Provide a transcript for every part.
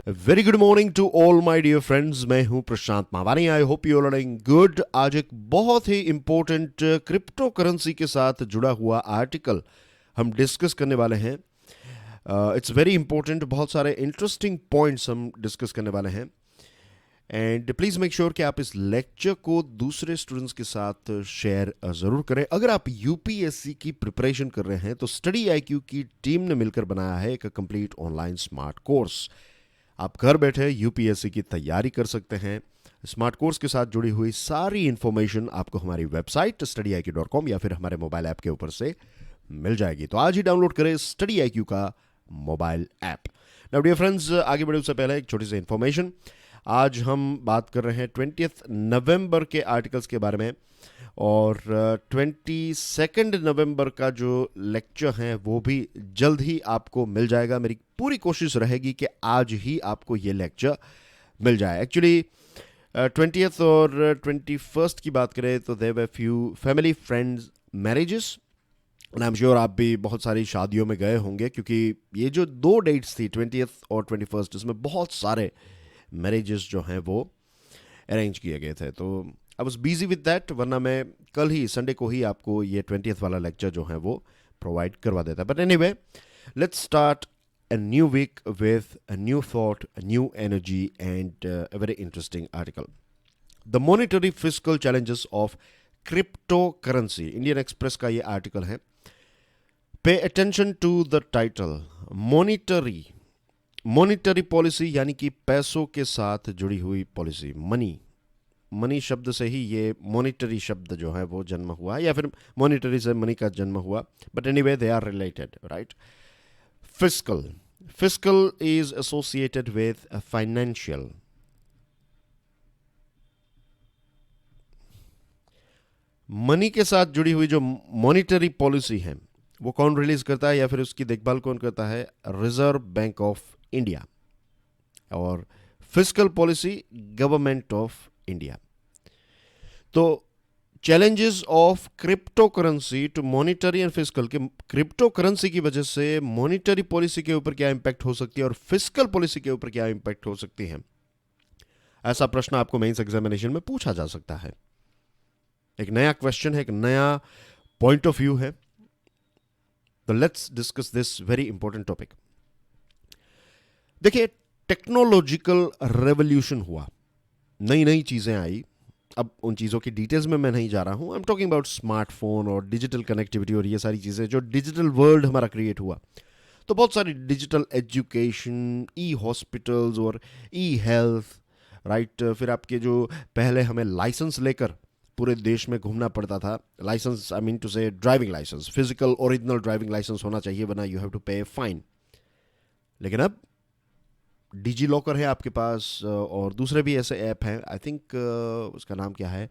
Very good morning to all my dear friends. मैं हूं Prashant Mawani. I hope you are doing good. आज एक बहुत ही इंपॉर्टेंट क्रिप्टो करेंसी के साथ जुड़ा हुआ आर्टिकल हम डिस्कस करने वाले हैं। It's very important. बहुत सारे इंटरेस्टिंग पॉइंट्स हम डिस्कस करने वाले हैं। एंड प्लीज़ मेक श्योर कि आप इस लेक्चर को दूसरे स्टूडेंट्स के साथ शेयर ज़रूर करें। अगर आप यूपीएससी की प्रिपरेशन कर रहे हैं तो स्टडी आईक्यू की टीम ने मिलकर बनाया है एक कंप्लीट ऑनलाइन स्मार्ट कोर्स। आप घर बैठे यूपीएससी की तैयारी कर सकते हैं। स्मार्ट कोर्स के साथ जुड़ी हुई सारी इंफॉर्मेशन आपको हमारी वेबसाइट studyIQ.com या फिर हमारे मोबाइल ऐप के ऊपर से मिल जाएगी। तो आज ही डाउनलोड करें स्टडी आईक्यू का mobile app. Now dear friends, आगे बढ़े उससे पहले एक छोटी सी इंफॉर्मेशन। आज हम बात कर रहे हैं 20 नवंबर के आर्टिकल्स के बारे में, और 22 नवंबर का जो लेक्चर है वो भी जल्द ही आपको मिल जाएगा। मेरी पूरी कोशिश रहेगी कि आज ही आपको ये लेक्चर मिल जाए। एक्चुअली 20th और 21st की बात करें तो there were few family friends marriages, and I am sure आप भी बहुत सारी शादियों में गए होंगे, क्योंकि ये जो दो डेट्स थी 20th और 21st, इसमें बहुत सारे मैरिजेस जो हैं वो अरेंज किए गए थे। तो I was busy with that, वरना मैं कल ही संडे को ही आपको ये 20th वाला लेक्चर जो है वो प्रोवाइड करवा देता। But anyway, let's start a new week with a new thought, a new energy, and a very interesting article. The monetary fiscal challenges of cryptocurrency. Indian Express का ये आर्टिकल है। Pay attention to the title. Monetary policy यानी कि पैसों के साथ जुड़ी हुई पॉलिसी। मनी शब्द से ही ये मॉनिटरी शब्द जो है वो जन्म हुआ, या फिर मॉनिटरी से मनी का जन्म हुआ। But anyway, they are related, right? Fiscal is associated with a financial. Money के साथ जुड़ी हुई जो मॉनिटरी पॉलिसी है वो कौन रिलीज करता है, या फिर उसकी देखभाल कौन करता है? Reserve bank of India. और fiscal policy government of India. तो challenges of crypto currency to monetary and fiscal, के क्रिप्टो करेंसी की वजह से मॉनिटरी पॉलिसी के ऊपर क्या इंपैक्ट हो सकती है और फिस्कल पॉलिसी के ऊपर क्या इंपैक्ट हो सकती है, ऐसा प्रश्न आपको मेंस एग्जामिनेशन में पूछा जा सकता है। एक नया क्वेश्चन है, एक नया पॉइंट ऑफ व्यू है। तो let's discuss this very important topic. देखिए, टेक्नोलॉजिकल रेवोल्यूशन हुआ, नई नई चीजें आई। अब उन चीज़ों की डिटेल्स में मैं नहीं जा रहा हूं। I am talking about smartphone और डिजिटल कनेक्टिविटी और ये सारी चीज़ें, जो डिजिटल वर्ल्ड हमारा क्रिएट हुआ। तो बहुत सारी डिजिटल एजुकेशन, ई हॉस्पिटल्स और ई हेल्थ, राइट? फिर आपके जो पहले हमें लाइसेंस लेकर पूरे देश में घूमना पड़ता था, license, I mean to say driving license, physical original driving license होना चाहिए, वरना you have to pay fine. लेकिन अब डिजी लॉकर है आपके पास, और दूसरे भी ऐसे ऐप हैं। आई थिंक उसका नाम क्या है,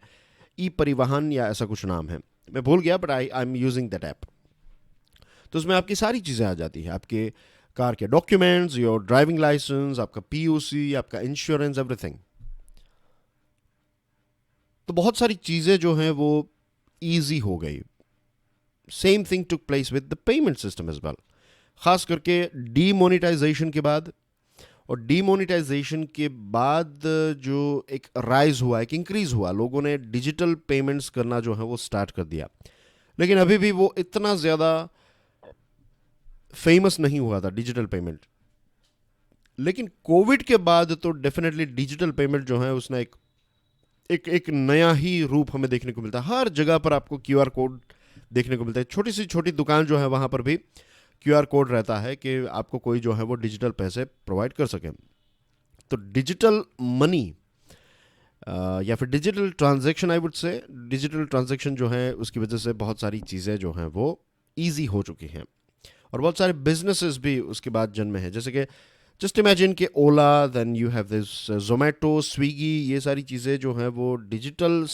ई परिवहन या ऐसा कुछ नाम है, मैं भूल गया, but I am using that app. तो उसमें आपकी सारी चीज़ें आ जाती हैं, आपके कार के डॉक्यूमेंट्स, योर ड्राइविंग लाइसेंस, आपका पीओसी, आपका इंश्योरेंस, एवरीथिंग। तो बहुत सारी चीज़ें जो हैं वो ईजी हो गई। Same thing took place with the payment system as well, खास करके डीमोनेटाइजेशन के बाद। और डीमोनेटाइजेशन के बाद जो एक राइज हुआ, एक इंक्रीज हुआ, लोगों ने डिजिटल पेमेंट्स करना जो है वो स्टार्ट कर दिया। लेकिन अभी भी वो इतना ज़्यादा फेमस नहीं हुआ था डिजिटल पेमेंट। लेकिन कोविड के बाद तो डेफिनेटली डिजिटल पेमेंट जो है उसने एक नया ही रूप हमें देखने को मिलता है। हर जगह पर आपको क्यूआर कोड देखने को मिलता है। छोटी सी छोटी दुकान जो है वहाँ पर भी क्यूआर कोड रहता है कि आपको कोई जो है वो डिजिटल पैसे प्रोवाइड कर सके। तो डिजिटल मनी या फिर डिजिटल ट्रांजैक्शन, आई वुड से डिजिटल ट्रांजैक्शन जो है उसकी वजह से बहुत सारी चीज़ें जो हैं वो ईजी हो चुकी हैं, और बहुत सारे बिजनेसेस भी उसके बाद जन्मे हैं। जैसे कि जस्ट इमेजिन कि Ola, then you have this Zomato, Swiggy, ये सारी चीज़ें जो हैं वो डिजिटल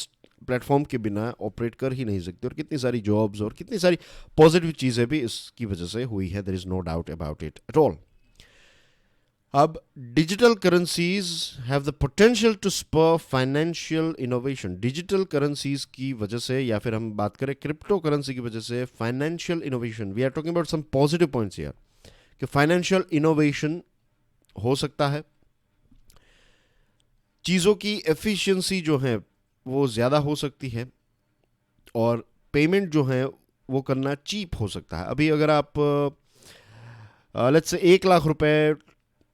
प्लेटफॉर्म के बिना ऑपरेट कर ही नहीं सकती। और कितनी सारी जॉब्स और कितनी सारी पॉजिटिव चीज़ें भी इसकी वजह से हुई है। There is no doubt about it at all. अब digital currencies have the potential to spur financial innovation. Digital currencies की वजह से, या फिर हम बात करें क्रिप्टो करेंसी की वजह से, financial innovation, we are talking about some positive points here, कि फाइनेंशियल इनोवेशन हो सकता है। चीज़ों की एफिशिएंसी जो है वो ज़्यादा हो सकती है, और पेमेंट जो है वो करना चीप हो सकता है। अभी अगर आप लेट्स से 1 लाख रुपए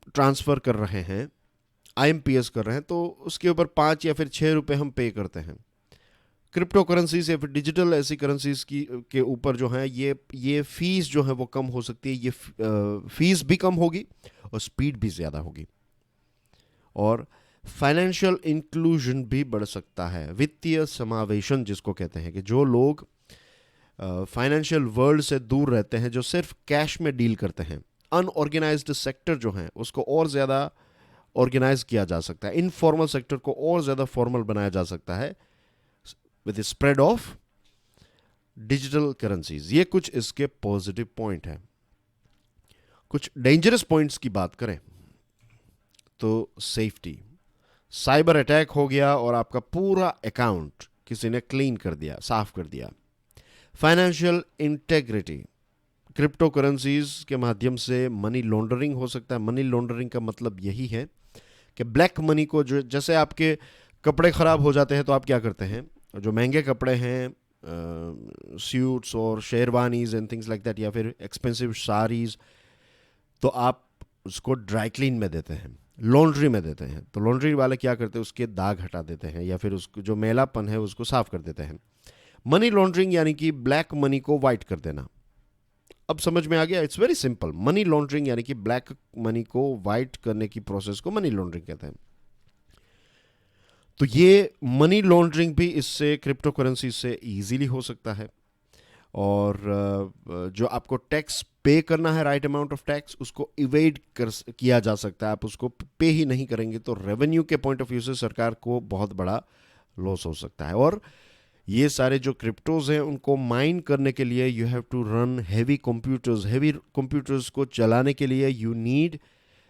ट्रांसफ़र कर रहे हैं, आईएमपीएस कर रहे हैं, तो उसके ऊपर 5 या फिर 6 रुपए हम पे करते हैं। क्रिप्टो करेंसीज या फिर डिजिटल ऐसी करेंसीज की के ऊपर जो है ये फीस जो है वो कम हो सकती है, ये फीस भी कम होगी और स्पीड भी ज़्यादा होगी, और फाइनेंशियल इंक्लूजन भी बढ़ सकता है। वित्तीय समावेशन जिसको कहते हैं, कि जो लोग फाइनेंशियल वर्ल्ड से दूर रहते हैं, जो सिर्फ कैश में डील करते हैं, अनऑर्गेनाइज्ड सेक्टर जो है उसको और ज़्यादा ऑर्गेनाइज किया जा सकता है, इनफॉर्मल सेक्टर को और ज़्यादा फॉर्मल बनाया जा सकता है with spread of digital currencies. ये कुछ इसके पॉजिटिव पॉइंट हैं। कुछ डेंजरस पॉइंट्स की बात करें तो सेफ्टी, साइबर अटैक हो गया और आपका पूरा अकाउंट किसी ने क्लीन कर दिया, साफ कर दिया। फाइनेंशियल इंटेग्रिटी, क्रिप्टो करेंसीज के माध्यम से मनी लॉन्ड्रिंग हो सकता है। मनी लॉन्ड्रिंग का मतलब यही है कि ब्लैक मनी को, जो जैसे आपके कपड़े ख़राब हो जाते हैं तो आप क्या करते हैं, जो महंगे कपड़े हैं, सूट्स और sherwanis and things like that, या फिर एक्सपेंसिव साड़ीज, तो आप उसको ड्राई क्लीन में देते हैं, लॉन्ड्री में देते हैं। तो लॉन्ड्री वाले क्या करते हैं, उसके दाग हटा देते हैं या फिर उसको जो मैलापन है उसको साफ कर देते हैं। मनी लॉन्ड्रिंग यानी कि ब्लैक मनी को वाइट कर देना। अब समझ में आ गया? It's very simple. Money laundering यानी कि ब्लैक मनी को वाइट करने की प्रोसेस को मनी लॉन्ड्रिंग कहते हैं। तो ये मनी लॉन्ड्रिंग भी इससे, क्रिप्टो करेंसी से इजीली हो सकता है। और जो आपको टैक्स पे करना है, राइट अमाउंट ऑफ टैक्स, उसको इवेड किया जा सकता है। आप उसको पे ही नहीं करेंगे तो रेवेन्यू के पॉइंट ऑफ व्यू से सरकार को बहुत बड़ा लॉस हो सकता है। और ये सारे जो क्रिप्टोज हैं उनको माइन करने के लिए you have to run heavy computers. Heavy computers को चलाने के लिए यू नीड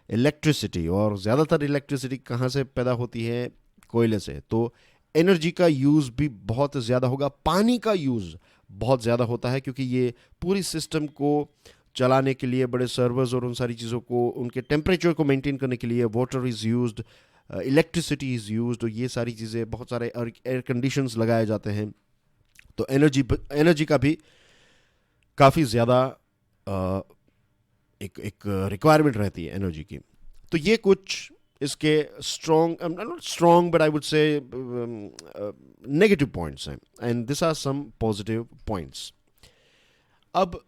इलेक्ट्रिसिटी, और ज़्यादातर इलेक्ट्रिसिटी कहाँ से पैदा होती है? कोयले से। तो एनर्जी का यूज़ भी बहुत ज़्यादा होगा। पानी का यूज़ बहुत ज़्यादा होता है, क्योंकि ये पूरी सिस्टम को चलाने के लिए, बड़े सर्वर्स और उन सारी चीज़ों को, उनके टेम्परेचर को मेंटेन करने के लिए water is used, electricity is used, और ये सारी चीज़ें, बहुत सारे एयर कंडीशंस लगाए जाते हैं। तो एनर्जी का भी काफ़ी ज़्यादा एक रिक्वायरमेंट रहती है एनर्जी की। तो ये कुछ इसके strong, not strong but I would say negative points हैं, and this are some positive points. अब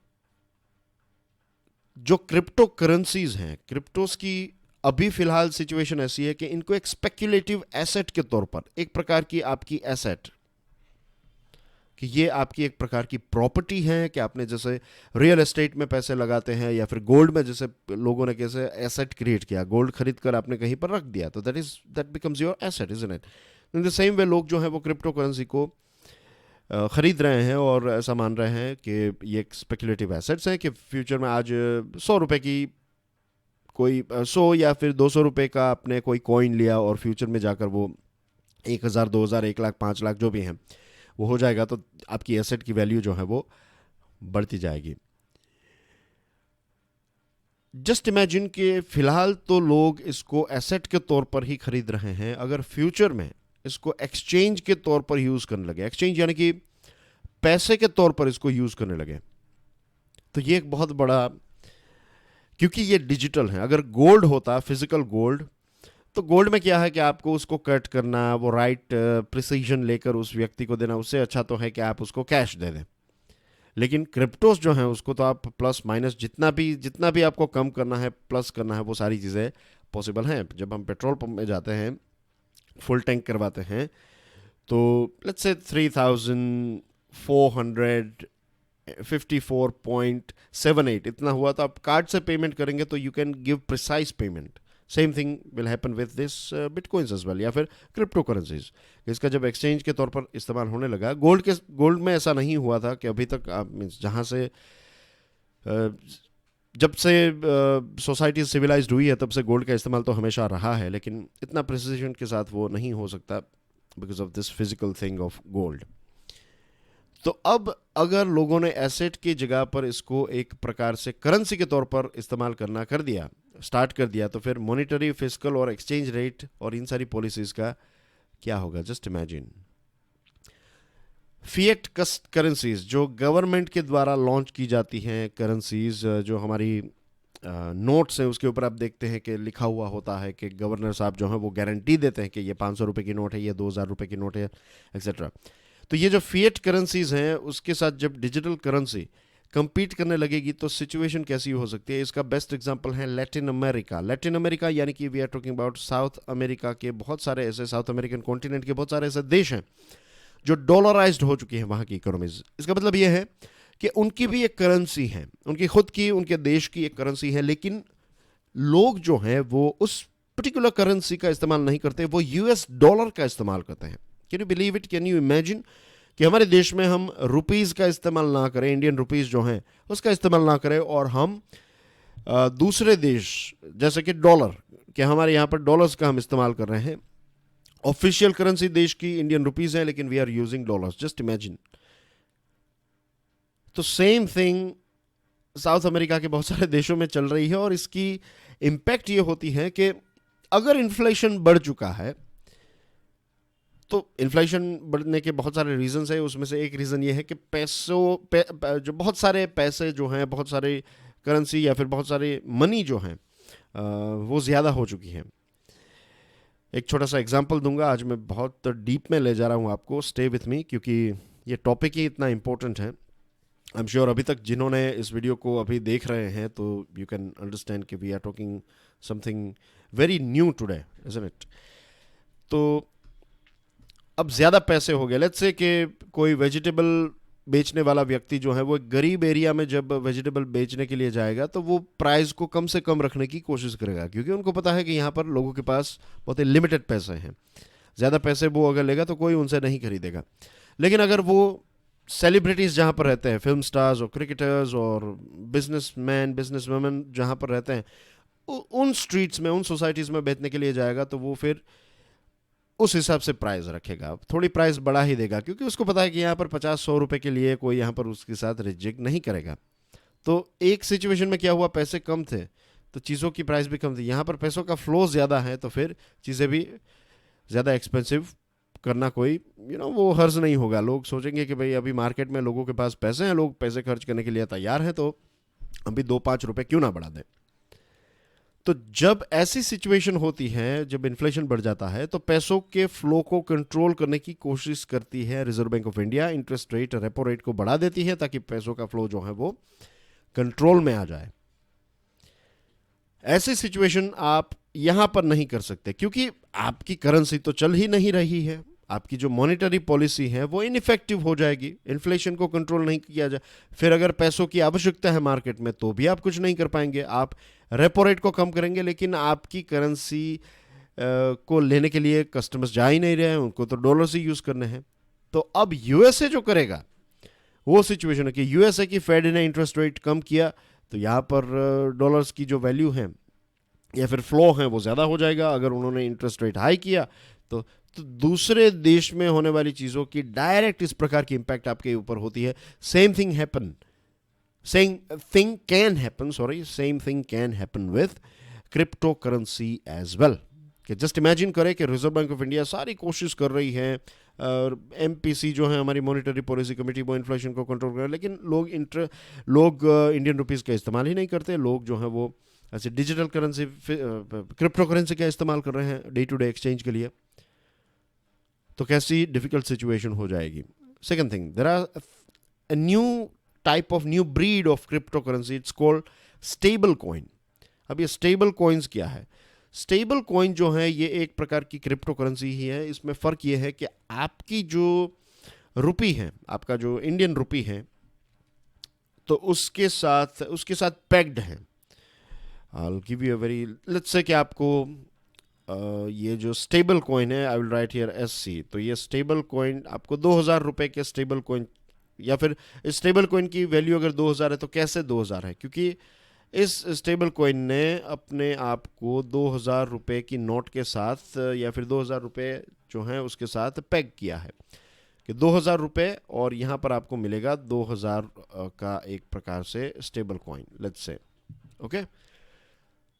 जो क्रिप्टो करेंसीज हैं, क्रिप्टोस की अभी फिलहाल सिचुएशन ऐसी है कि इनको एक स्पेक्युलेटिव एसेट के तौर पर, एक प्रकार की आपकी एसेट, कि ये आपकी एक प्रकार की प्रॉपर्टी है, कि आपने जैसे रियल एस्टेट में पैसे लगाते हैं या फिर गोल्ड में, जैसे लोगों ने कैसे एसेट क्रिएट किया, गोल्ड खरीद कर आपने कहीं पर रख दिया, तो that becomes your asset, isn't it? In the same way लोग जो है वो क्रिप्टो करेंसी को ख़रीद रहे हैं और ऐसा मान रहे हैं कि ये एक स्पेकुलेटिव एसेट्स हैं, कि फ्यूचर में आज 100 रुपये की कोई 100 या फिर 200 रुपये का आपने कोई कॉइन लिया, और फ्यूचर में जाकर वो 1,000, 2,000, 1 लाख, 5 लाख जो भी हैं वो हो जाएगा, तो आपकी एसेट की वैल्यू जो है वो बढ़ती जाएगी। जस्ट इमेजिन कि फिलहाल तो लोग इसको एसेट के तौर पर ही खरीद रहे हैं, अगर फ्यूचर में इसको एक्सचेंज के तौर पर यूज़ करने लगे, एक्सचेंज यानी कि पैसे के तौर पर इसको यूज़ करने लगे, तो ये एक बहुत बड़ा, क्योंकि ये डिजिटल है। अगर गोल्ड होता, फिजिकल गोल्ड, तो गोल्ड में क्या है कि आपको उसको कट करना, वो राइट प्रिसीजन लेकर उस व्यक्ति को देना, उससे अच्छा तो है कि आप उसको कैश दे दें। लेकिन क्रिप्टोस जो हैं उसको तो आप प्लस माइनस जितना भी आपको कम करना है, प्लस करना है, वो सारी चीज़ें पॉसिबल हैं। जब हम पेट्रोल पंप में जाते हैं, फुल टैंक करवाते हैं, तो लेट्स से 3,454.78 इतना हुआ, तो आप कार्ड से पेमेंट करेंगे तो you can give precise payment. Same thing will happen with this bitcoins as well, या फिर क्रिप्टो करेंसीज। इसका जब एक्सचेंज के तौर पर इस्तेमाल होने लगा, गोल्ड में ऐसा नहीं हुआ था कि अभी तक आप मीन्स जहाँ से जब से सोसाइटी सिविलाइज्ड हुई है तब से गोल्ड का इस्तेमाल तो हमेशा रहा है, लेकिन इतना प्रिसिजन के साथ वो नहीं हो सकता because of this physical thing of gold. तो अब अगर लोगों ने एसेट की जगह पर इसको एक प्रकार से करेंसी के तौर पर इस्तेमाल करना कर दिया, स्टार्ट कर दिया तो फिर मॉनेटरी, फिस्कल और एक्सचेंज रेट और इन सारी पॉलिसीज का क्या होगा? Just imagine. फिएट करेंसीज जो गवर्नमेंट के द्वारा लॉन्च की जाती हैं करेंसीज, जो हमारी नोट्स हैं उसके ऊपर आप देखते हैं कि लिखा हुआ होता है कि गवर्नर साहब जो हैं वो गारंटी देते हैं कि ये 500 रुपये की नोट है, ये 2000 रुपये की नोट है, एक्सेट्रा। तो ये जो फिएट करेंसीज हैं उसके साथ जब डिजिटल करेंसी compete करने लगेगी तो सिचुएशन कैसी हो सकती है? इसका बेस्ट एग्जांपल है लैटिन अमेरिका। लैटिन अमेरिका यानी कि we are talking about South America के बहुत सारे ऐसे, साउथ अमेरिकन कॉन्टिनेंट के बहुत सारे ऐसे देश हैं जो डॉलराइज्ड हो चुकी हैं वहाँ की इकोनॉमीज। इसका मतलब ये है कि उनकी भी एक करेंसी है, उनकी खुद की, उनके देश की एक करेंसी है, लेकिन लोग जो हैं वो उस पर्टिकुलर करेंसी का इस्तेमाल नहीं करते, वो यूएस डॉलर का इस्तेमाल करते हैं। Can you believe it? Can you imagine कि हमारे देश में हम रुपीज़ का इस्तेमाल ना करें, इंडियन रुपीज़ जो हैं उसका इस्तेमाल ना करें, और हम दूसरे देश जैसे कि डॉलर, कि हमारे यहाँ पर डॉलर्स का हम इस्तेमाल कर रहे हैं। ऑफिशियल करेंसी देश की इंडियन रुपीज़ है लेकिन we are using dollars. Just imagine. तो सेम थिंग साउथ अमेरिका के बहुत सारे देशों में चल रही है, और इसकी इम्पैक्ट ये होती है कि अगर इन्फ्लेशन बढ़ चुका है तो इन्फ्लेशन बढ़ने के बहुत सारे रीजंस है, उसमें से एक रीज़न ये है कि जो बहुत सारे पैसे जो हैं, बहुत सारे करेंसी या फिर बहुत सारे मनी जो हैं वो ज़्यादा हो चुकी हैं। एक छोटा सा एग्जांपल दूंगा, आज मैं बहुत डीप में ले जा रहा हूँ आपको, स्टे विथ मी, क्योंकि ये टॉपिक ही इतना इम्पोर्टेंट है। आई एम श्योर अभी तक जिन्होंने इस वीडियो को अभी देख रहे हैं तो यू कैन अंडरस्टैंड कि we are talking something very new today, isn't it? तो अब ज़्यादा पैसे हो गए, लेट्स से कि कोई वेजिटेबल बेचने वाला व्यक्ति जो है वो एक गरीब एरिया में जब वेजिटेबल बेचने के लिए जाएगा तो वो प्राइस को कम से कम रखने की कोशिश करेगा, क्योंकि उनको पता है कि यहाँ पर लोगों के पास बहुत ही लिमिटेड पैसे हैं। ज़्यादा पैसे वो अगर लेगा तो कोई उनसे नहीं खरीदेगा। लेकिन अगर वो सेलिब्रिटीज़ जहाँ पर रहते हैं, फिल्म स्टार्स और क्रिकेटर्स और बिजनेसमैन, बिजनेसवुमेन जहाँ पर रहते हैं, उन स्ट्रीट्स में, उन सोसाइटीज़ में बेचने के लिए जाएगा तो वो फिर उस हिसाब से प्राइस रखेगा, थोड़ी प्राइस बढ़ा ही देगा, क्योंकि उसको पता है कि यहाँ पर 50-100 रुपए के लिए कोई यहाँ पर उसके साथ रिजेक्ट नहीं करेगा। तो एक सिचुएशन में क्या हुआ, पैसे कम थे तो चीज़ों की प्राइस भी कम थी। यहाँ पर पैसों का फ्लो ज़्यादा है तो फिर चीज़ें भी ज़्यादा एक्सपेंसिव करना कोई वो हर्ज नहीं होगा। लोग सोचेंगे कि भाई अभी मार्केट में लोगों के पास पैसे हैं, लोग पैसे खर्च करने के लिए तैयार हैं, तो अभी 2-5 रुपए क्यों ना बढ़ा दें। तो जब ऐसी सिचुएशन होती है, जब इन्फ्लेशन बढ़ जाता है, तो पैसों के फ्लो को कंट्रोल करने की कोशिश करती है reserve bank of India. Interest rate, repo rate को बढ़ा देती है ताकि पैसों का फ्लो जो है वो कंट्रोल में आ जाए। ऐसी सिचुएशन आप यहां पर नहीं कर सकते, क्योंकि आपकी करेंसी तो चल ही नहीं रही है, आपकी जो मॉनेटरी पॉलिसी है वो इनइफेक्टिव हो जाएगी, इन्फ्लेशन को कंट्रोल नहीं किया जाए। फिर अगर पैसों की आवश्यकता है मार्केट में तो भी आप कुछ नहीं कर पाएंगे। आप रेपो रेट को कम करेंगे लेकिन आपकी करेंसी को लेने के लिए कस्टमर्स जा ही नहीं रहे हैं, उनको तो डॉलर से यूज़ करने हैं। तो अब यूएसए जो करेगा वो सिचुएशन है कि यूएसए की फेड ने इंटरेस्ट रेट कम किया तो यहाँ पर डॉलर्स की जो वैल्यू है या फिर फ्लो है वो ज़्यादा हो जाएगा। अगर उन्होंने इंटरेस्ट रेट हाई किया तो दूसरे देश में होने वाली चीज़ों की डायरेक्ट इस प्रकार की इंपैक्ट आपके ऊपर होती है। Same thing can happen with crypto currency as well. कि जस्ट इमेजिन करें कि रिजर्व बैंक ऑफ इंडिया सारी कोशिश कर रही है और एमपीसी जो है हमारी मॉनेटरी पॉलिसी कमेटी, वो इन्फ्लेशन को कंट्रोल कर रहे हैं, लेकिन लोग इंडियन रुपीज़ का इस्तेमाल ही नहीं करते। लोग जो है वो ऐसे डिजिटल करेंसी, क्रिप्टो करेंसी का इस्तेमाल कर रहे हैं डे टू डे एक्सचेंज के लिए। तो कैसी डिफिकल्ट सिचुएशन हो जाएगी। Second thing, there are a new breed of crypto currency, it's called stable coin. अब ये स्टेबल कॉइन्स क्या है? स्टेबल कॉइन जो है ये एक प्रकार की क्रिप्टो करेंसी ही है। इसमें फ़र्क ये है कि आपकी जो रुपी है, आपका जो इंडियन रुपी है, तो उसके साथ पैक्ड है। I'll give you a very, let's say कि आपको ये जो स्टेबल कॉइन है, I will write here SC, तो ये स्टेबल कॉइन आपको 2000 रुपए के स्टेबल कॉइन, या फिर स्टेबल कॉइन की वैल्यू अगर 2000 है तो कैसे 2000 है? क्योंकि इस स्टेबल कॉइन ने अपने आप को 2000 रुपए की नोट के साथ या फिर 2000 रुपए जो हैं उसके साथ पैक किया है कि 2000 रुपए, और यहाँ पर आपको मिलेगा 2000 का एक प्रकार से stable coin, let's say. Okay,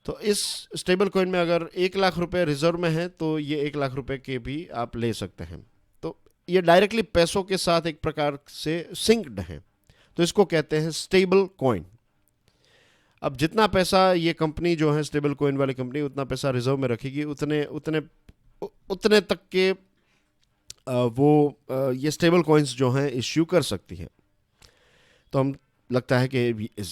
तो इस स्टेबल कॉइन में अगर 1 लाख रुपए रिजर्व में है तो ये 1 लाख रुपए के भी आप ले सकते हैं। तो ये डायरेक्टली पैसों के साथ एक प्रकार से सिंक्ड है, तो इसको कहते हैं स्टेबल कॉइन। अब जितना पैसा ये कंपनी जो है स्टेबल कॉइन वाली कंपनी उतना पैसा रिजर्व में रखेगी, उतने उतने उतने तक के ये स्टेबल कॉइन्स जो हैं इश्यू कर सकती है। तो हम लगता है कि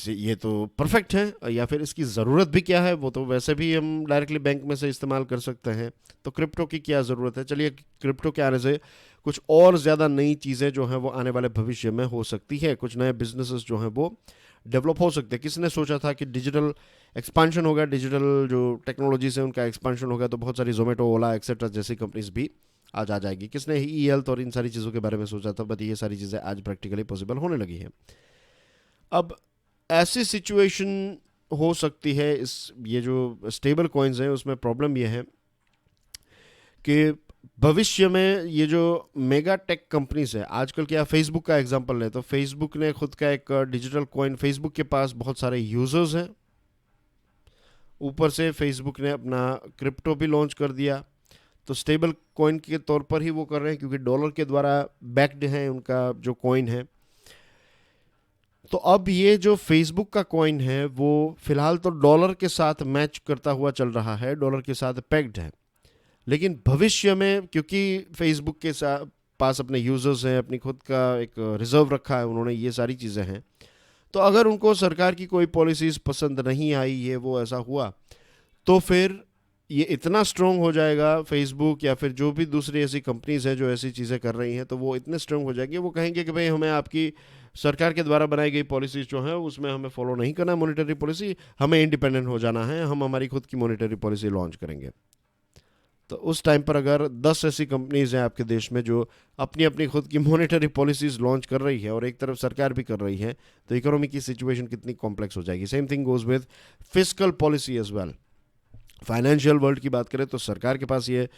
ये तो परफेक्ट है, या फिर इसकी ज़रूरत भी क्या है, वो तो वैसे भी हम डायरेक्टली बैंक में से इस्तेमाल कर सकते हैं। तो क्रिप्टो की क्या ज़रूरत है? चलिए, क्रिप्टो के आने से कुछ और ज़्यादा नई चीज़ें जो हैं वो आने वाले भविष्य में हो सकती है, कुछ नए बिजनेसेस जो हैं वो डेवलप हो सकते हैं। किसने सोचा था कि डिजिटल एक्सपांशन होगा, डिजिटल जो टेक्नोलॉजी से उनका एक्सपांशन होगा, तो बहुत सारी जोमेटो, ओला एक्सेट्रा जैसी कंपनीज भी आज आ जाएगी। किसने ई हेल्थ और इन सारी चीज़ों के बारे में सोचा था? बट ये सारी चीज़ें आज प्रैक्टिकली पॉसिबल होने लगी हैं। अब ऐसी सिचुएशन हो सकती है, ये जो स्टेबल कॉइन्स हैं उसमें प्रॉब्लम ये है कि भविष्य में ये जो मेगा टेक कंपनीज है, आजकल क्या, फेसबुक का एग्जांपल ले तो फेसबुक ने खुद का एक डिजिटल कॉइन, फेसबुक के पास बहुत सारे यूजर्स हैं, ऊपर से फेसबुक ने अपना क्रिप्टो भी लॉन्च कर दिया। तो स्टेबल कॉइन के तौर पर ही वो कर रहे हैं, क्योंकि डॉलर के द्वारा बैक्ड है उनका जो कॉइन है। तो अब ये जो फेसबुक का कॉइन है वो फिलहाल तो डॉलर के साथ मैच करता हुआ चल रहा है, डॉलर के साथ पैक्ड है। लेकिन भविष्य में, क्योंकि फेसबुक के साथ पास अपने यूजर्स हैं, अपनी खुद का एक रिजर्व रखा है उन्होंने, ये सारी चीज़ें हैं, तो अगर उनको सरकार की कोई पॉलिसीज़ पसंद नहीं आई, ये वो ऐसा हुआ, तो फिर ये इतना स्ट्रॉन्ग हो जाएगा फेसबुक या फिर जो भी दूसरी ऐसी कंपनीज हैं जो ऐसी चीज़ें कर रही हैं, तो वो इतने स्ट्रॉन्ग हो जाएंगे, वो कहेंगे कि भाई हमें आपकी सरकार के द्वारा बनाई गई पॉलिसीज जो है उसमें हमें फॉलो नहीं करना, मॉनेटरी पॉलिसी, हमें इंडिपेंडेंट हो जाना है, हम हमारी खुद की मॉनेटरी पॉलिसी लॉन्च करेंगे। तो उस टाइम पर अगर 10 ऐसी कंपनीज हैं आपके देश में जो अपनी अपनी खुद की मॉनेटरी पॉलिसीज लॉन्च कर रही है और एक तरफ सरकार भी कर रही है, तो इकोनॉमी की सिचुएशन कितनी कॉम्प्लेक्स हो जाएगी। Same thing goes with fiscal policy as well. Financial world की बात करें तो सरकार के पास ये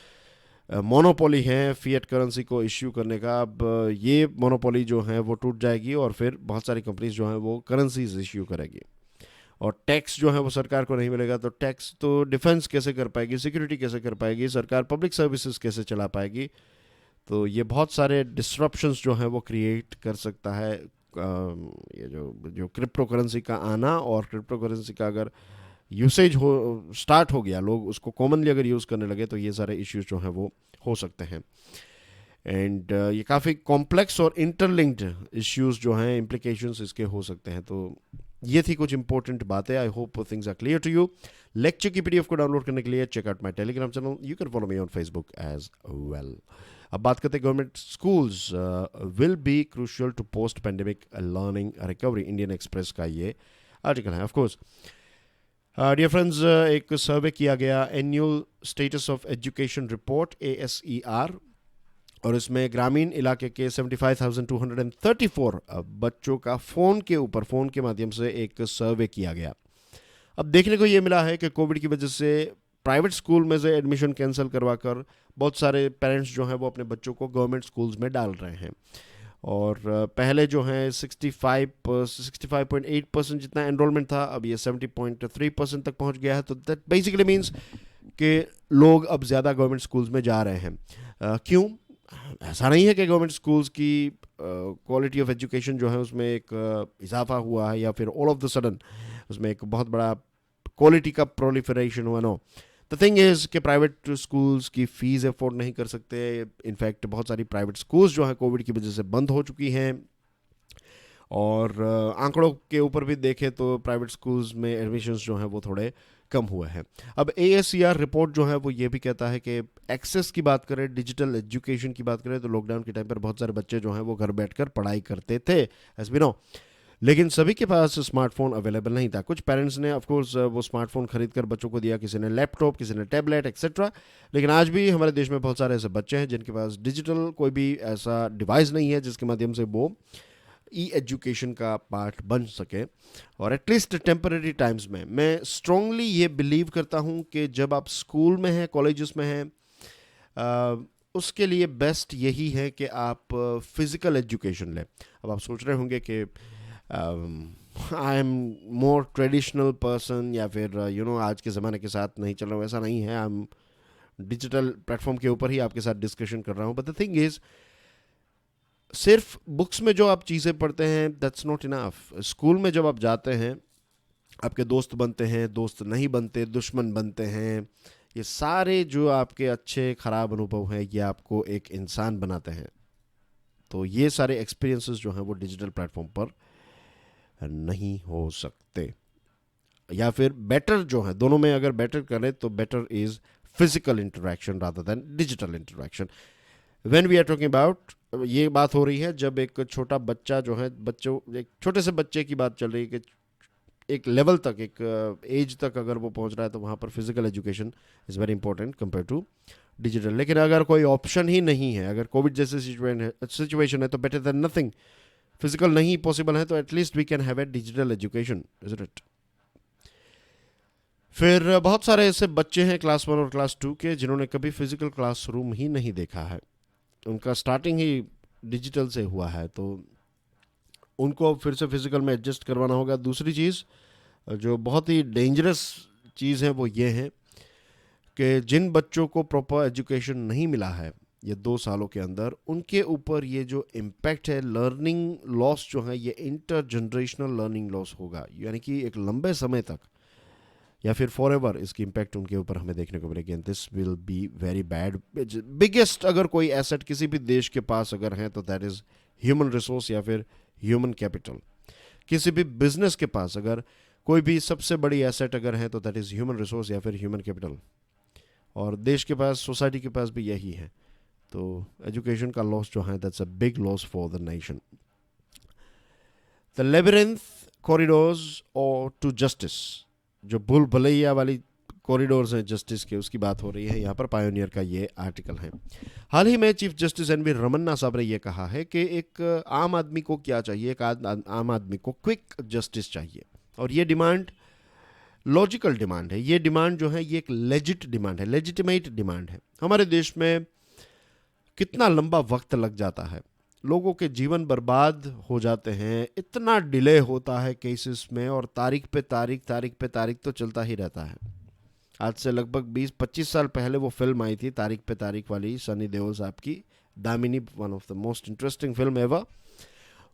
मोनोपोली है फिएट करेंसी को इश्यू करने का। अब ये मोनोपोली जो है वो टूट जाएगी और फिर बहुत सारी कंपनीज जो हैं वो करेंसीज इश्यू करेगी, और टैक्स जो है वो सरकार को नहीं मिलेगा, तो टैक्स तो डिफेंस कैसे कर पाएगी, सिक्योरिटी कैसे कर पाएगी, सरकार पब्लिक सर्विसेज कैसे चला पाएगी। तो ये बहुत सारे डिस्ट्रप्शंस जो हैं वो क्रिएट कर सकता है ये जो क्रिप्टो करेंसी का आना, और क्रिप्टो करेंसी का अगर यूसेज स्टार्ट हो गया, लोग उसको कॉमनली अगर यूज़ करने लगे, तो ये सारे इश्यूज जो हैं वो हो सकते हैं। एंड ये काफ़ी कॉम्प्लेक्स और इंटरलिंक्ड इश्यूज जो हैं, इम्प्लीकेशंस इसके हो सकते हैं। तो ये थी कुछ इंपॉर्टेंट बातें। I hope things are clear to you. Lecture की पीडीएफ को डाउनलोड करने के लिए check out my Telegram channel, you can follow me on Facebook as well. अब बात करते हैं government schools will be crucial to post pandemic learning recovery, Indian Express का ये आर्टिकल है। ऑफकोर्स डियर फ्रेंड्स, एक सर्वे किया गया, annual status of education report ASER, और इसमें ग्रामीण इलाके के 75,234 बच्चों का फ़ोन के माध्यम से एक सर्वे किया गया। अब देखने को ये मिला है कि कोविड की वजह से प्राइवेट स्कूल में से एडमिशन कैंसिल करवाकर बहुत सारे पेरेंट्स जो हैं वो अपने बच्चों को गवर्नमेंट स्कूल्स में डाल रहे हैं। और पहले जो है 65.8% जितना एनरोलमेंट था, अब ये 70.3% तक पहुंच गया है। तो दैट बेसिकली मीन्स कि लोग अब ज़्यादा गवर्नमेंट स्कूल्स में जा रहे हैं। क्यों? ऐसा नहीं है कि गवर्नमेंट स्कूल्स की क्वालिटी ऑफ एजुकेशन जो है उसमें एक इजाफा हुआ है, या फिर ऑल ऑफ द सडन उसमें एक बहुत बड़ा क्वालिटी का प्रोलिफरेशन हुआ। नो, द थिंग इज़ कि प्राइवेट स्कूल्स की फ़ीस अफोर्ड नहीं कर सकते। इनफैक्ट बहुत सारी प्राइवेट स्कूल्स जो हैं कोविड की वजह से बंद हो चुकी हैं, और आंकड़ों के ऊपर भी देखें तो प्राइवेट स्कूल्स में एडमिशन्स जो हैं वो थोड़े कम हुए हैं। अब ASER रिपोर्ट जो है वो ये भी कहता है कि एक्सेस की बात करें, डिजिटल एजुकेशन की बात करें, तो लॉकडाउन के टाइम पर बहुत सारे बच्चे जो हैं वो घर बैठकर पढ़ाई करते थे, एज वी नो, लेकिन सभी के पास स्मार्टफोन अवेलेबल नहीं था। कुछ पेरेंट्स ने ऑफकोर्स वो स्मार्टफोन खरीद कर बच्चों को दिया, किसी ने लैपटॉप, किसी ने टैबलेट एक्सेट्रा, लेकिन आज भी हमारे देश में बहुत सारे ऐसे बच्चे हैं जिनके पास डिजिटल कोई भी ऐसा डिवाइस नहीं है जिसके माध्यम से वो एजुकेशन का पार्ट बन सके। और एटलीस्ट टेम्पररी टाइम्स में मैं स्ट्रांगली ये बिलीव करता हूँ कि जब आप स्कूल में हैं, कॉलेजेस में हैं, उसके लिए बेस्ट यही है कि आप फिज़िकल एजुकेशन लें। अब आप सोच रहे होंगे कि I am more traditional person, या फिर आज के ज़माने के साथ नहीं चल रहा हूँ, ऐसा नहीं है। आई एम डिजिटल प्लेटफॉर्म के ऊपर ही आपके साथ डिस्कशन कर रहा हूँ। बट द थिंग इज, सिर्फ बुक्स में जो आप चीज़ें पढ़ते हैं दैट्स नॉट इनफ। स्कूल में जब आप जाते हैं, आपके दोस्त बनते हैं, दोस्त नहीं बनते, दुश्मन बनते हैं। ये सारे जो आपके अच्छे ख़राब अनुभव हैं, ये आपको एक इंसान बनाते हैं। तो ये सारे एक्सपीरियंसेस जो हैं वो डिजिटल प्लेटफॉर्म पर नहीं हो सकते। या फिर बेटर जो है, दोनों में अगर बेटर करें तो better is physical interaction rather than digital interaction. When we are talking about, ये बात हो रही है जब एक छोटा बच्चा जो है, बच्चों एक छोटे से बच्चे की बात चल रही है कि एक लेवल तक, एक एज तक अगर वो पहुंच रहा है, तो वहाँ पर physical education is very important compare to digital. लेकिन अगर कोई ऑप्शन ही नहीं है, अगर कोविड जैसे सिचुएशन है, तो बेटर देन नथिंग। फिजिकल नहीं पॉसिबल है तो at least we can have a digital education, is it. फिर बहुत सारे ऐसे बच्चे हैं क्लास 1 और क्लास 2 के, जिन्होंने कभी फिजिकल क्लासरूम ही नहीं देखा है। उनका स्टार्टिंग ही डिजिटल से हुआ है, तो उनको फिर से फिजिकल में एडजस्ट करवाना होगा। दूसरी चीज़ जो बहुत ही डेंजरस चीज़ है वो ये है कि जिन बच्चों को प्रॉपर एजुकेशन नहीं मिला है ये 2 सालों के अंदर, उनके ऊपर ये जो इम्पैक्ट है, लर्निंग लॉस जो है, ये इंटर जनरेशनल लर्निंग लॉस होगा। यानी कि एक लंबे समय तक या फिर फॉर एवर इसकी इम्पैक्ट उनके ऊपर हमें देखने को मिलेगी। And this will be very bad. Biggest अगर कोई एसेट किसी भी देश के पास अगर है तो दैट इज़ ह्यूमन रिसोर्स या फिर ह्यूमन कैपिटल। किसी भी बिजनेस के पास अगर कोई भी सबसे बड़ी एसेट अगर है तो दैट इज़ ह्यूमन रिसोर्स या फिर ह्यूमन कैपिटल। और देश के पास, सोसाइटी के पास भी यही है। तो एजुकेशन का लॉस जो है that's a big loss for the nation. The labyrinth corridors और टू जस्टिस, जो भूल भलैया वाली कॉरिडोर्स हैं जस्टिस के, उसकी बात हो रही है यहाँ पर। पायोनियर का ये आर्टिकल है। हाल ही में chief justice N V Ramana साहब ने यह कहा है कि एक आम आदमी को क्या चाहिए, एक आम आदमी को क्विक जस्टिस चाहिए। और ये डिमांड लॉजिकल डिमांड है। ये डिमांड जो है ये एक लेजिट डिमांड है, लेजिटिमेट डिमांड है। हमारे देश में कितना लंबा वक्त लग जाता है, लोगों के जीवन बर्बाद हो जाते हैं, इतना डिले होता है केसेस में, और तारीख पे तारीख तो चलता ही रहता है। आज से लगभग 20-25 साल पहले वो फिल्म आई थी तारीख पे तारीख वाली, सनी देओल साहब की, Damini, one of the most interesting film ever.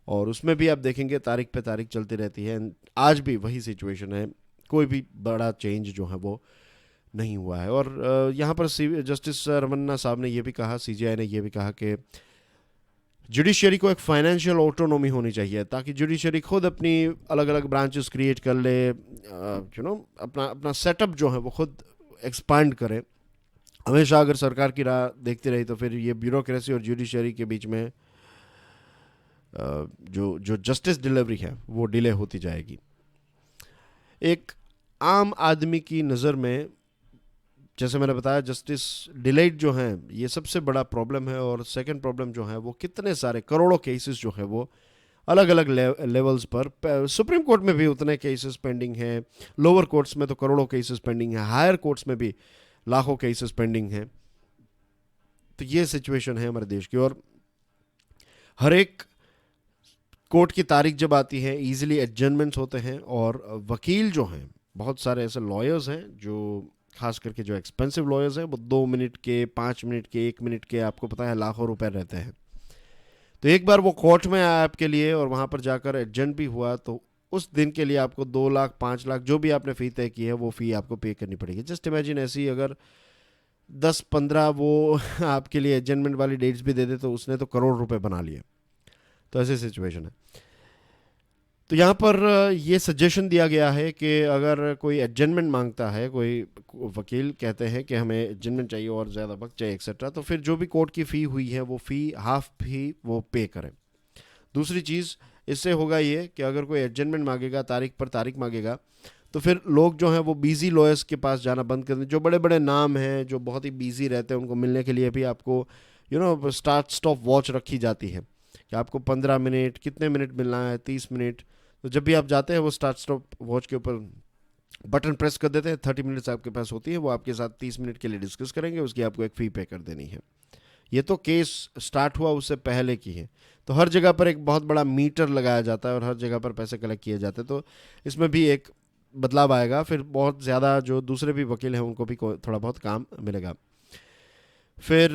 और उसमें भी आप देखेंगे तारीख पे तारीख चलती रहती है। आज भी वही सिचुएशन है, कोई भी बड़ा चेंज जो है वो नहीं हुआ है। और यहाँ पर जस्टिस रमन्ना साहब ने ये भी कहा, सीजीआई ने ये भी कहा कि जुडिशरी को एक फाइनेंशियल ऑटोनॉमी होनी चाहिए, ताकि जुडिशरी खुद अपनी अलग अलग ब्रांचेस क्रिएट कर ले, अपना अपना सेटअप जो है वो खुद एक्सपांड करे। हमेशा अगर सरकार की राह देखती रही तो फिर ये ब्यूरोक्रेसी और जुडिशरी के बीच में जो जो जस्टिस डिलीवरी है वो डिले होती जाएगी। एक आम आदमी की नज़र में, जैसे मैंने बताया, जस्टिस डिलेड जो हैं ये सबसे बड़ा प्रॉब्लम है। और सेकंड प्रॉब्लम जो है वो कितने सारे करोड़ों केसेस जो है वो अलग अलग लेवल्स पर, सुप्रीम कोर्ट में भी उतने केसेस पेंडिंग हैं, लोअर कोर्ट्स में तो करोड़ों केसेस पेंडिंग हैं, हायर कोर्ट्स में भी लाखों केसेस पेंडिंग हैं। तो ये सिचुएशन है हमारे देश की। और हर एक कोर्ट की तारीख जब आती है, ईजिली एडजर्नमेंट्स होते हैं, और वकील जो हैं, बहुत सारे ऐसे लॉयर्स हैं जो, खास करके जो एक्सपेंसिव लॉयर्स हैं, वो 2 मिनट के, 5 मिनट के, 1 मिनट के, आपको पता है लाखों रुपए रहते हैं। तो एक बार वो कोर्ट में आया आपके लिए और वहाँ पर जाकर एडजर्न भी हुआ, तो उस दिन के लिए आपको 2 लाख, 5 लाख, जो भी आपने फ़ी तय की है वो फ़ी आपको पे करनी पड़ेगी। जस्ट इमेजिन, ऐसी अगर 10-15 वो आपके लिए एडजर्नमेंट वाली डेट्स भी दे दे तो उसने तो करोड़ रुपए बना लिए। तो ऐसी सिचुएशन है। तो यहाँ पर ये सजेशन दिया गया है कि अगर कोई एडजर्नमेंट मांगता है, कोई वकील कहते हैं कि हमें एडजर्नमेंट चाहिए और ज़्यादा वक्त चाहिए एक्सेट्रा, तो फिर जो भी कोर्ट की फ़ी हुई है वो फ़ी हाफ फी वो पे करें। दूसरी चीज़ इससे होगा ये कि अगर कोई एडजर्नमेंट मांगेगा, तारीख पर तारीख मांगेगा, तो फिर लोग जो हैं वो बिजी लॉयर्स के पास जाना बंद कर दें। जो बड़े बड़े नाम हैं, जो बहुत ही बिजी रहते हैं, उनको मिलने के लिए भी आपको स्टार्ट स्टॉप वॉच रखी जाती है कि आपको 15 मिनट, कितने मिनट मिलना है, 30 मिनट। तो जब भी आप जाते हैं वो स्टार्ट स्टॉप वॉच के ऊपर बटन प्रेस कर देते हैं, 30 मिनट्स आपके पास होती है, वो आपके साथ 30 मिनट के लिए डिस्कस करेंगे, उसकी आपको एक फ़ी पे कर देनी है। ये तो केस स्टार्ट हुआ उससे पहले की है। तो हर जगह पर एक बहुत बड़ा मीटर लगाया जाता है और हर जगह पर पैसे कलेक्ट किए जाते हैं, तो इसमें भी एक बदलाव आएगा। फिर बहुत ज़्यादा जो दूसरे भी वकील हैं उनको भी थोड़ा बहुत काम मिलेगा। फिर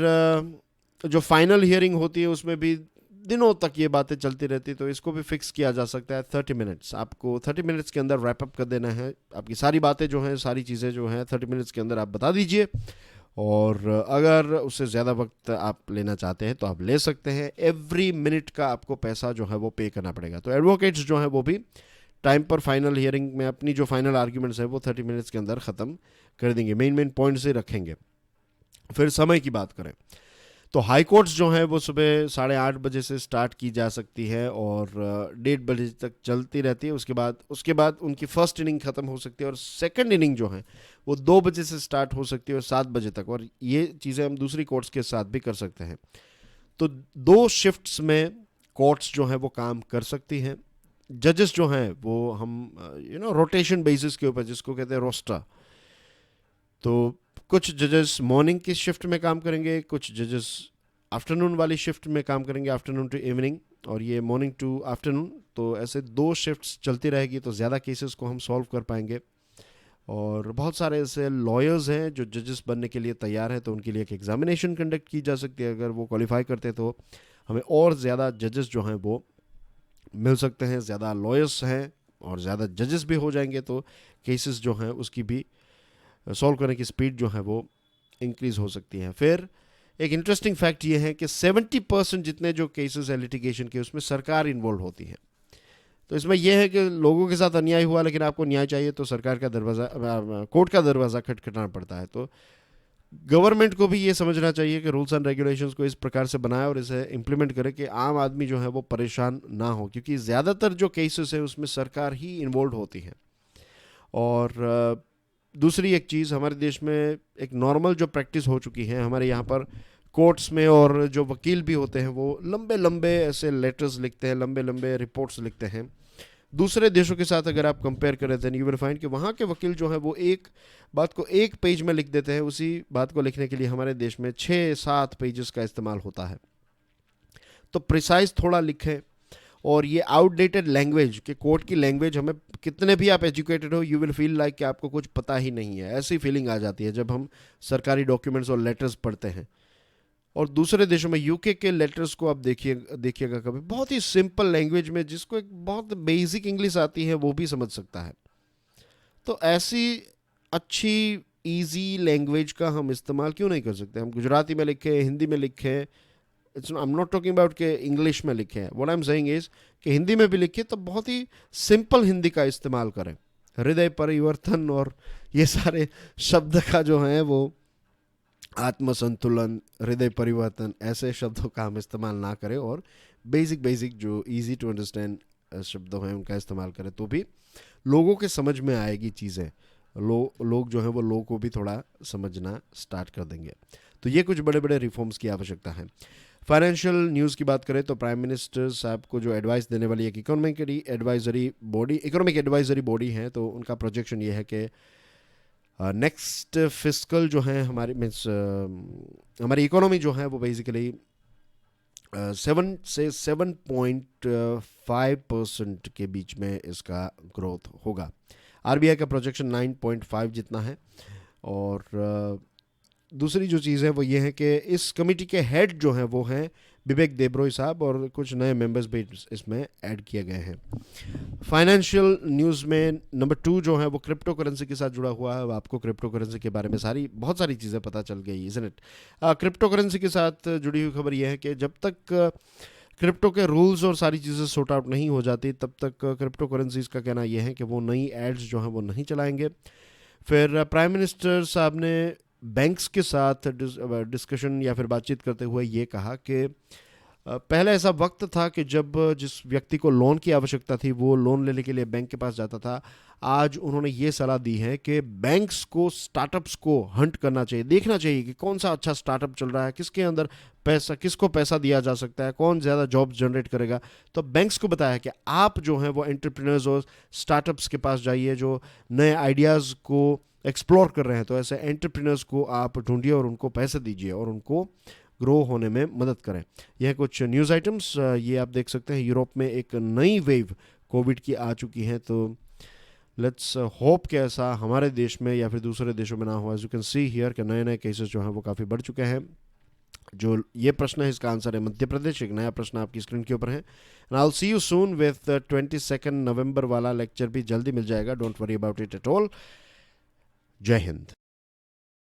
जो फाइनल हियरिंग होती है उसमें भी दिनों तक ये बातें चलती रहती, तो इसको भी फिक्स किया जा सकता है 30 मिनट्स। आपको 30 मिनट्स के अंदर रैप अप कर देना है, आपकी सारी बातें जो हैं, सारी चीज़ें जो हैं 30 मिनट्स के अंदर आप बता दीजिए। और अगर उससे ज़्यादा वक्त आप लेना चाहते हैं तो आप ले सकते हैं। एवरी मिनट का आपको पैसा जो है वो पे करना पड़ेगा। तो एडवोकेट्स जो हैं वो भी टाइम पर फाइनल हियरिंग में अपनी जो फाइनल आर्ग्यूमेंट्स है वो 30 मिनट्स के अंदर ख़त्म कर देंगे, मेन पॉइंट से रखेंगे। फिर समय की बात करें तो हाई कोर्ट्स जो हैं वो सुबह 8:30 बजे से स्टार्ट की जा सकती है और 1:30 बजे तक चलती रहती है। उसके बाद उनकी फर्स्ट इनिंग ख़त्म हो सकती है और सेकंड इनिंग जो है वो 2 बजे से स्टार्ट हो सकती है और 7 बजे तक। और ये चीज़ें हम दूसरी कोर्ट्स के साथ भी कर सकते हैं। तो 2 शिफ्ट्स में कोर्ट्स जो हैं वो काम कर सकती हैं। जजेस जो हैं वो हम रोटेशन बेसिस के ऊपर, जिसको कहते हैं रोस्टर, तो कुछ जजेस मॉर्निंग की शिफ्ट में काम करेंगे, कुछ जजेस आफ्टरनून वाली शिफ्ट में काम करेंगे, आफ्टरनून टू इवनिंग, और ये मॉर्निंग टू आफ्टरनून। तो ऐसे 2 शिफ्ट्स चलती रहेगी तो ज़्यादा केसेस को हम सॉल्व कर पाएंगे। और बहुत सारे ऐसे लॉयर्स हैं जो जजेस बनने के लिए तैयार हैं, तो उनके लिए एक एग्जामिनेशन कंडक्ट की जा सकती है। अगर वो क्वालिफाई करते हैं तो हमें और ज़्यादा जजेस जो हैं वो मिल सकते हैं। ज़्यादा लॉयर्स हैं और ज़्यादा जजेस भी हो जाएंगे तो केसेस जो हैं उसकी भी सॉल्व करने की स्पीड जो है वो इंक्रीज़ हो सकती है। फिर एक इंटरेस्टिंग फैक्ट ये है कि 70% जितने जो केसेस है लिटिगेशन के उसमें सरकार इन्वॉल्व होती है। तो इसमें यह है कि लोगों के साथ अन्याय हुआ लेकिन आपको न्याय चाहिए तो सरकार का दरवाज़ा, कोर्ट का दरवाज़ा खटखटाना पड़ता है। तो गवर्नमेंट को भी ये समझना चाहिए कि रूल्स एंड रेगुलेशंस को इस प्रकार से बनाए और इसे इम्प्लीमेंट करे कि आम आदमी जो है वो परेशान ना हो, क्योंकि ज़्यादातर जो केसेस है उसमें सरकार ही इन्वॉल्व होती है। और दूसरी एक चीज़, हमारे देश में एक नॉर्मल जो प्रैक्टिस हो चुकी है हमारे यहाँ पर कोर्ट्स में, और जो वकील भी होते हैं वो लंबे लंबे ऐसे लेटर्स लिखते हैं, लंबे लंबे रिपोर्ट्स लिखते हैं। दूसरे देशों के साथ अगर आप कंपेयर करें तो यू विल फाइंड कि वहाँ के वकील जो है वो एक बात को 1 पेज में लिख देते हैं। उसी बात को लिखने के लिए हमारे देश में 6-7 पेजेस का इस्तेमाल होता है। तो प्रिसाइज थोड़ा लिखें। और ये आउटडेटेड लैंग्वेज, कि कोर्ट की लैंग्वेज, हमें कितने भी आप एजुकेटेड हो यू विल फील लाइक कि आपको कुछ पता ही नहीं है, ऐसी फीलिंग आ जाती है जब हम सरकारी डॉक्यूमेंट्स और लेटर्स पढ़ते हैं। और दूसरे देशों में यूके के लेटर्स को आप देखिएगा कभी, बहुत ही सिंपल लैंग्वेज में, जिसको एक बहुत बेसिक इंग्लिश आती है वो भी समझ सकता है। तो ऐसी अच्छी ईजी लैंग्वेज का हम इस्तेमाल क्यों नहीं कर सकते? हम गुजराती में लिखें, हिंदी में लिखें, I am not talking about के इंग्लिश में लिखे हैं, what I am saying is कि हिंदी में भी लिखे तो बहुत ही सिंपल हिंदी का इस्तेमाल करें। हृदय परिवर्तन और ये सारे शब्द का जो है वो आत्मसंतुलन, हृदय परिवर्तन, ऐसे शब्दों का हम इस्तेमाल ना करें और बेसिक जो इजी टू अंडरस्टैंड शब्दों हैं उनका इस्तेमाल करें, तो भी लोगों के समझ में आएगी चीज़ें। लोग जो हैं वो लोगों को भी थोड़ा समझना स्टार्ट कर देंगे। तो ये कुछ बड़े बड़े रिफॉर्म्स की आवश्यकता है। फाइनेंशियल न्यूज़ की बात करें तो प्राइम मिनिस्टर साहब को जो एडवाइस देने वाली एक इकोनॉमिक एडवाइजरी बॉडी है, तो उनका प्रोजेक्शन ये है कि नेक्स्ट फिस्कल जो है हमारी इकोनॉमी जो है वो बेसिकली 7 से 7.5% के बीच में इसका ग्रोथ होगा। आरबीआई का प्रोजेक्शन 9.5 जितना है। और दूसरी जो चीज़ है वो ये है कि इस कमेटी के हेड जो हैं वो हैं विवेक देबरॉय साहब, और कुछ नए मेंबर्स भी इसमें ऐड किए गए हैं। फाइनेंशियल न्यूज़ में नंबर 2 जो है वो क्रिप्टो करेंसी के साथ जुड़ा हुआ है। आपको क्रिप्टो करेंसी के बारे में बहुत सारी चीज़ें पता चल गई, इज़न्ट इट? क्रिप्टो करेंसी के साथ जुड़ी हुई खबर यह है कि जब तक क्रिप्टो के रूल्स और सारी चीज़ें सॉर्ट आउट नहीं हो जाती तब तक क्रिप्टो करेंसीज का कहना यह है कि वो नई एड्स जो हैं वो नहीं चलाएंगे। फिर प्राइम मिनिस्टर साहब ने बैंक्स के साथ डिस्कशन या फिर बातचीत करते हुए ये कहा कि पहले ऐसा वक्त था कि जब जिस व्यक्ति को लोन की आवश्यकता थी वो लोन लेने के लिए बैंक के पास जाता था। आज उन्होंने ये सलाह दी है कि बैंक्स को स्टार्टअप्स को हंट करना चाहिए, देखना चाहिए कि कौन सा अच्छा स्टार्टअप चल रहा है, किसके अंदर किसको पैसा दिया जा सकता है, कौन ज़्यादा जॉब जनरेट करेगा। तो बैंक्स को बताया कि आप जो हैं वो एंटरप्रेन्योर्स और स्टार्टअप्स के पास जाइए जो नए आइडियाज़ को एक्सप्लोर कर रहे हैं। तो ऐसे एंटरप्रेन्योर्स को आप ढूंढिए और उनको पैसे दीजिए और उनको ग्रो होने में मदद करें। यह कुछ न्यूज़ आइटम्स, ये आप देख सकते हैं यूरोप में एक नई वेव कोविड की आ चुकी है, तो लेट्स होप कि ऐसा हमारे देश में या फिर दूसरे देशों में ना हो। As you can see here कि नए नए केसेस जो हैं वो काफ़ी बढ़ चुके हैं। जो ये प्रश्न है इसका आंसर है मध्य प्रदेश। एक नया प्रश्न आपकी स्क्रीन के ऊपर है। And I will see you soon with 22 नवंबर वाला लेक्चर भी जल्दी मिल जाएगा। Don't worry about it at all. जय हिंद।